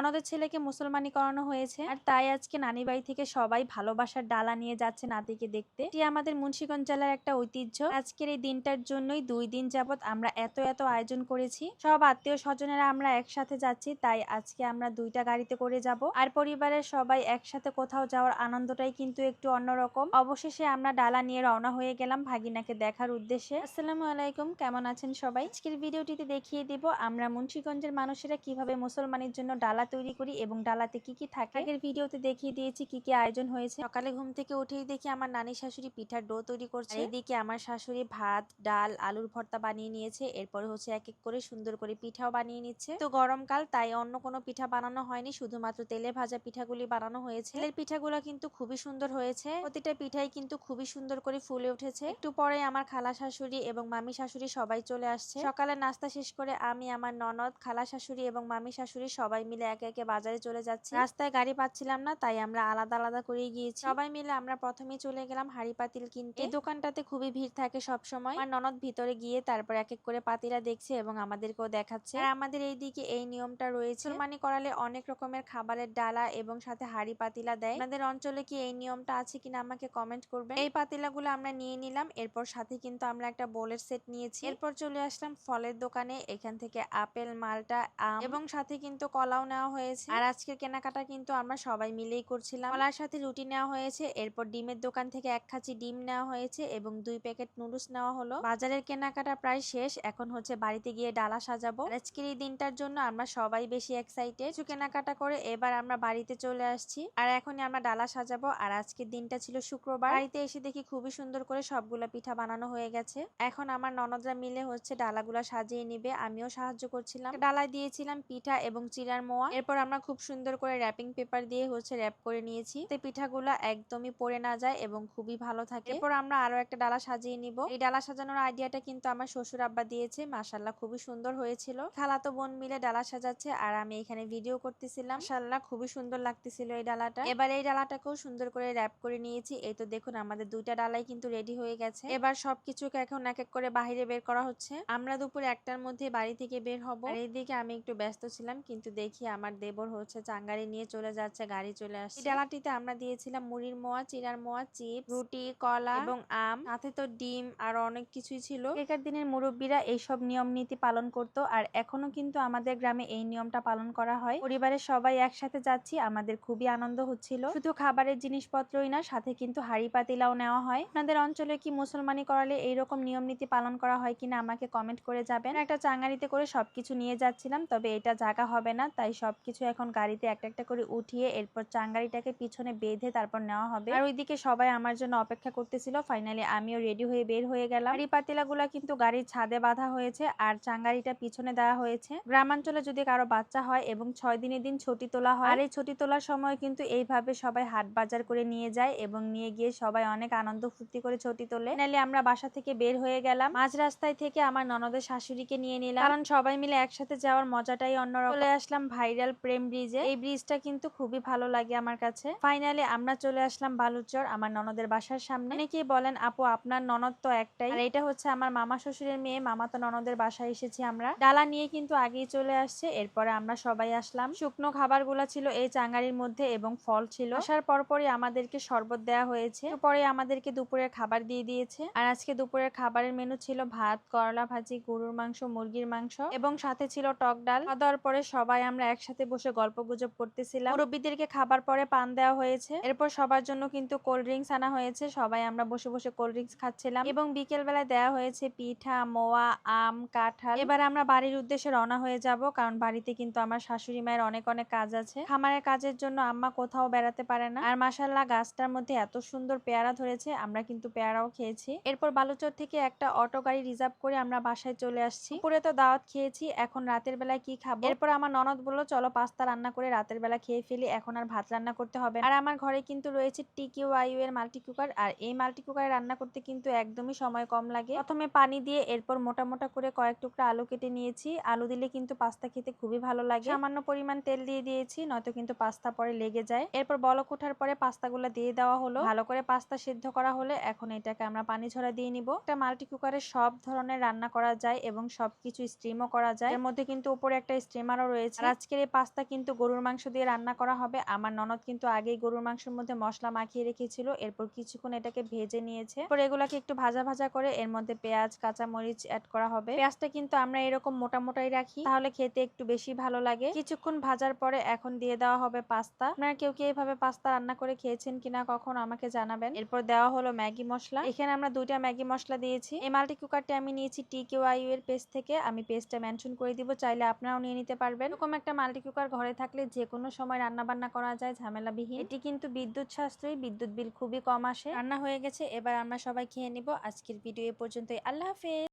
ননদের ছেলেকে মুসলমানি করানো হয়েছে, আর তাই আজকে নানি বাড়ি থেকে সবাই ভালোবাসার ডালা নিয়ে যাচ্ছে নাতিকে দেখতে। এটি আমাদের মুন্সিগঞ্জ জেলার একটা ঐতিহ্য। আজকের এই দিনটার জন্যই 2 দিন যাবত আমরা এত আয়োজন করেছি। সব আত্মীয় স্বজনেরা আমরা একসাথে যাচ্ছি, তাই আজকে আমরা 2টা গাড়িতে করে যাব। আর পরিবারের সবাই একসাথে কোথাও যাওয়ার আনন্দটাই কিন্তু একটু অন্যরকম। অবশেষে আমরা ডালা নিয়ে রওনা হয়ে গেলাম ভাগিনাকে দেখার উদ্দেশ্যে। আসসালামু আলাইকুম, কেমন আছেন সবাই? আজকের ভিডিওটিতে দেখিয়ে দিব আমরা মুন্সিগঞ্জের মানুষেরা কিভাবে মুসলমানের জন্য ডালা তৈরি করি এবং ডালাতে কি কি থাকে। আগের ভিডিওতে দেখিয়ে দিয়েছি কি কি আয়োজন হয়েছে। সকালে ঘুম থেকে উঠেই দেখি আমার নানি শাশুড়ি পিঠার ডো তৈরি করছে। এইদিকে আমার শাশুড়ি ভাত, ডাল, আলুর ভর্তা বানিয়ে নিয়েছে। এরপরে হচ্ছে এক এক করে সুন্দর করে পিঠাও বানিয়ে নিচ্ছে। তো গরমকাল, তাই অন্য কোনো পিঠা বানানো হয়নি, শুধুমাত্র তেলে ভাজা পিঠাগুলি বানানো হয়েছে। তেলের পিঠাগুলো কিন্তু খুবই সুন্দর হয়েছে। প্রতিটা পিঠাই কিন্তু খুবই সুন্দর করে ফুলে উঠেছে। একটু পরে আমার খালা শাশুড়ি এবং মামি শাশুড়ি সবাই চলে আসছে। সকালে নাস্তা শেষ করে আমি, আমার ননদ, খালা শাশুড়ি এবং মামি শাশুড়ি সবাই মিলে একে একে বাজারে চলে যাচ্ছি। রাস্তায় গাড়ি পাচ্ছিলাম না, তাই আমরা আলাদা আলাদা করে গিয়েছি। সবাই মিলে আমরা প্রথমেই চলে গেলাম হাড়ি পাতিল কিনতে। এই দোকানটাতে খুবই ভিড় থাকে সব সময়। আমার ননদ ভিতরে গিয়ে তারপর এক এক করে পাতিলা দেখছে এবং আমাদেরকেও দেখাচ্ছে। আর আমাদের এইদিকে এই নিয়মটা রয়েছে, মুসলমানি করালে অনেক রকমের খাবারের ডালা এবং সাথে হাড়ি পাতিলা দেয়। আপনাদের অঞ্চলে কি এই নিয়মটা আছে কিনা আমাকে কমেন্ট করবেন। এই পাতিলাগুলো আমরা নিয়ে নিলাম। এরপর সাথে কিন্তু আমরা একটা বোলের সেট নিয়েছি। এরপর চলে আসলাম ফলের দোকানে। এখান থেকে আপেল, মালটা, আম এবং সাথে কিন্তু কলাও নেওয়া হয়েছে। আর আজকের কেনাকাটা কিন্তু আমরা সবাই মিলেই করছিলাম। কলার সাথে রুটি নেওয়া হয়েছে। এরপর ডিমের দোকান থেকে 1 খাঁচি ডিম নেওয়া হয়েছে এবং 2 প্যাকেট নুডলস নেওয়া হলো। বাজারের কেনাকাটা প্রায় শেষ, এখন হচ্ছে বাড়িতে গিয়ে ডালা সাজাবো। আজকের এই দিনটার জন্য আমরা সবাই বেশি এক্সাইটেড। কিছু কেনাকাটা করে এবার আমরা বাড়িতে চলে আসছি, আর এখনই আমরা ডালা সাজাবো। আর আজকের দিনটা ছিল শুক্রবার। বাড়িতে এসে দেখি খুবই সুন্দর করে সবগুলা পিঠা বানানো হয়ে গেছে। এখন আমার ননদরা মিলে হচ্ছে ডালাগুলা সাজিয়ে নিবে, আমিও সাহায্য করছিলাম। ডালায় দিয়েছিলাম পিঠা এবং চিড়ার মোয়া। এরপর আমরা খুব সুন্দর করে র্যাপিং পেপার দিয়ে হচ্ছে র্যাপ করে নিয়েছি, তো পিঠাগুলা একদমই পড়ে না যায় এবং খুবই ভালো থাকে। এরপর আমরা আরো একটা ডালা সাজিয়ে নিব। এই ডালা সাজানোর আইডিয়াটা কিন্তু আমার শ্বশুর আব্বা দিয়েছে। মাশাআল্লাহ খুবই সুন্দর হয়েছিল। খালাতো বোন মিলে ডালা সাজাচ্ছে আর আমি এখানে ভিডিও করতেছিলাম। মাশাআল্লাহ খুবই সুন্দর লাগতেছিল এই ডালাটা। এবার এই ডালাটাকেও সুন্দর করে র্যাপ করে নিয়েছি। এই তো দেখুন আমাদের 2টা ডালাই কিন্তু রেডি হয়ে গেছে। এবার সবকিছুকে এখন এক এক করে বাহিরে বের করা হচ্ছে। আমরা দুপুর 1টার মধ্যে বাড়ি থেকে বের হব। আর এইদিকে আমি একটু ব্যস্ত ছিলাম, কিন্তু দেখি আমার দেবর হচ্ছে চাঙ্গারি নিয়ে চলে যাচ্ছে, গাড়ি চলে আসছে। এই ডালাটিতে আমরা দিয়েছিলাম মুড়ির মোয়া, চিড়ার মোয়া, চিপস, রুটি, কলা এবং আম, সাথে তো ডিম আর অনেক কিছুই ছিল। আগেকার দিনের মুরব্বীরা এইসব নিয়ম নীতি পালন করত, আর এখনো কিন্তু আমাদের গ্রামে এই নিয়মটা পালন করা হয়। পরিবারের সবাই একসাথে যাচ্ছি, আমাদের খুবই আনন্দ হচ্ছিল। শুধু খাবারের জিনিসপত্রই না, সাথে কিন্তু হাড়ি পাতিলাও নেওয়া হয়। আপনাদের অঞ্চলে কি মুসলমানি করালে এইরকম নিয়ম নীতি পালন করা হয় কিনা আমাকে কমেন্ট করে যাবেন। একটা চাঙ্গারিতে করে সবকিছু নিয়ে যাচ্ছিলাম, তবে এটা জায়গা হবে না, তাই সবকিছু এখন গাড়িতে একটা একটা করে উঠিয়ে এরপর চাঙ্গারিটাকে পিছনে বেঁধে তারপর নেওয়া হবে। আর ওইদিকে সবাই আমার জন্য অপেক্ষা করতেছিল। ফাইনালি আমিও রেডি হয়ে বের হয়ে গেলাম। হাড়ি পাতিলাগুলা কিন্তু গাড়ির ছাদে বাঁধা হয়েছে আর চাঙ্গারিটা পিছনে দেওয়া হয়েছে। গ্রামাঞ্চলে যদি কারো বাচ্চা হয় এবং 6 দিনের দিন ছুটি তোলা হয়, আর এই ছুটি তোলার সময় কিন্তু এইভাবে সবাই হাট বাজার করে নিয়ে যায় এবং নিয়ে গিয়ে সবাই অনেক আনন্দ ফুর্তি করে ছুটি তোলে। ফাইনালি আমরা বাসা থেকে বের হয়ে গেলাম। মাঝ রাস্তায় থেকে আমার ননদের শাশুড়িকে নিয়ে নিলাম, কারণ সবাই মিলে একসাথে যাওয়ার মজাটাই অন্যরকম। চলে আসলাম ভাইরাল প্রেম ব্রিজে। এই ব্রিজটা কিন্তু খুবই ভালো লাগে আমার কাছে। ফাইনালি আমরা চলে আসলাম বালুচর, আমার ননদের বাসার সামনে। অনেকেই বলেন আপু আপনার ননদ তো একটাই, আর এটা হচ্ছে আমার মামা শ্বশুরের মেয়ে। মামাতো ননদের বাসায় এসেছি আমরা। ডালা নিয়ে কিন্তু আগেই চলে আসছে। এরপরে আমরা সবাই আসলাম। শুকনো খাবার গুলা ছিল এই চাঙ্গারির মধ্যে এবং ফল ছিল। আসার পরপরই আমাদেরকে শরবত দেওয়া হয়েছে। পরে আমাদেরকে দুপুরের খাবার দিয়ে দিয়েছে। আর আজকে দুপুরের খাবারের মেনু ছিল ভাত, করলা ভাজি, গরুর মাংস, মুরগির মাংস এবং সাথে ছিল টক ডাল। খাওয়া দাওয়ার পরে সবাই আমরা একসাথে বসে গল্প গুজব করতেছিলাম। মুরব্বীদেরকে খাবার পরে পান দেওয়া হয়েছে। এরপর সবার জন্য কিন্তু কোল্ড ড্রিঙ্কস আনা হয়েছে। সবাই আমরা বসে বসে কোল্ড ড্রিঙ্কস খাচ্ছিলাম এবং বিকেল বেলায় দেওয়া হয়েছে পিঠা, মোয়া, আম, কাঁঠাল। এবার আমরা বাড়ির উদ্দেশ্যে রওনা হয়ে যাব, কারণ বাড়িতে কিন্তু আমার শাশুড়ি মায়ের অনেক অনেক কাজ আছে। খামারের কাজের জন্য আম্মা কোথাও বেড়াতে পারে না। আর মাশাআল্লাহ গাছটার মধ্যে এত সুন্দর পেয়ারা ধরেছে, আমরা কিন্তু পেয়ারাও খেয়েছি। এরপর বালুচর থেকে একটা অটো গাড়ি রিজার্ভ করে আমরা বাসায় চলে আসছি। দুপুরে তো দাওয়াত খেয়েছি, এখন রাতের বেলায় কি খাবো। এরপর আমার ননদ বললো চলো পাস্তা রান্না করে রাতের বেলা খেয়ে ফেলি, এখন আর ভাত রান্না করতে হবে না। আর আমার ঘরে কিন্তু রয়েছে TQYU এর মাল্টি কুকার, আর এই মাল্টি কুকারে রান্না করতে কিন্তু একদমই সময় কম লাগে। প্রথমে পানি দিয়ে এরপর মোটা মোটা করে কয়েক টুকরা আলু কেটে নিয়েছি। আলু দিলে কিন্তু পাস্তা খেতে খুবই ভালো লাগে। সামান্য পরিমাণ তেল দিয়ে দিয়েছি, নয়তো কিন্তু পাস্তা পরে লেগে যায়। এরপর বলক ওঠার পরে পাস্তাগুলো দিয়ে দেওয়া হলো। ভালো করে পাস্তা সিদ্ধ করা হলে এখন এটাকে আমরা পানি ঝরা দিয়ে নিব। একটা মাল্টি কুকারে সব ধরনের রান্না করা যায় এবং সবকিছু স্টিমও করা যায়। এর মধ্যে কিন্তু উপরে একটা স্টিমারও রয়েছে। আর আজকের এই পাস্তা কিন্তু গরুর মাংস দিয়ে রান্না করা হবে। আমার ননদ কিন্তু আগেই গরুর মাংসের মধ্যে মশলা মাখিয়ে রেখেছিল, এরপর কিছুক্ষণ এটাকে ভেজে নিয়েছে। এরপর এগুলাকে একটু ভাজা ভাজা করে এর মধ্যে পেঁয়াজ কাঁচামরিচ অ্যাড করা হবে। পেঁয়াজটা কিন্তু আমরা এরকম মোটা মোটাই রাখি, তাহলে খেতে একটু বেশি ভালো লাগে। কিছুক্ষণ ভাজার পরে এখন দিয়ে দেওয়া হবে পাস্তা। আপনারা কেউ কি এইভাবে পাস্তা রান্না করে খেয়েছেন কিনা কখনো আমাকে জানাবেন। এরপর দেওয়া হলো ম্যাগি মশলা। এখানে আমরা 2টা ম্যাগি মশলা দিয়েছি। এই মাল্টি কুকারটি আমি নিয়েছি TQIU এর পেজ থেকে, আমি পেজটা মেনশন করে দিব, চাইলে আপনারাও নিয়ে নিতে পারবেন। এরকম একটা মাল্টি কুকার ঘরে থাকলে যে কোনো সময় রান্না বান্না করা যায় ঝামেলাবিহীন। এটি কিন্তু বিদ্যুৎ সাশ্রয়ী, বিদ্যুৎ বিল খুবই কম আসে। রান্না হয়ে গেছে, এবার আমরা সবাই খেয়ে নিব। আজকের ভিডিও এ পর্যন্তই। আল্লাহ হাফেজ।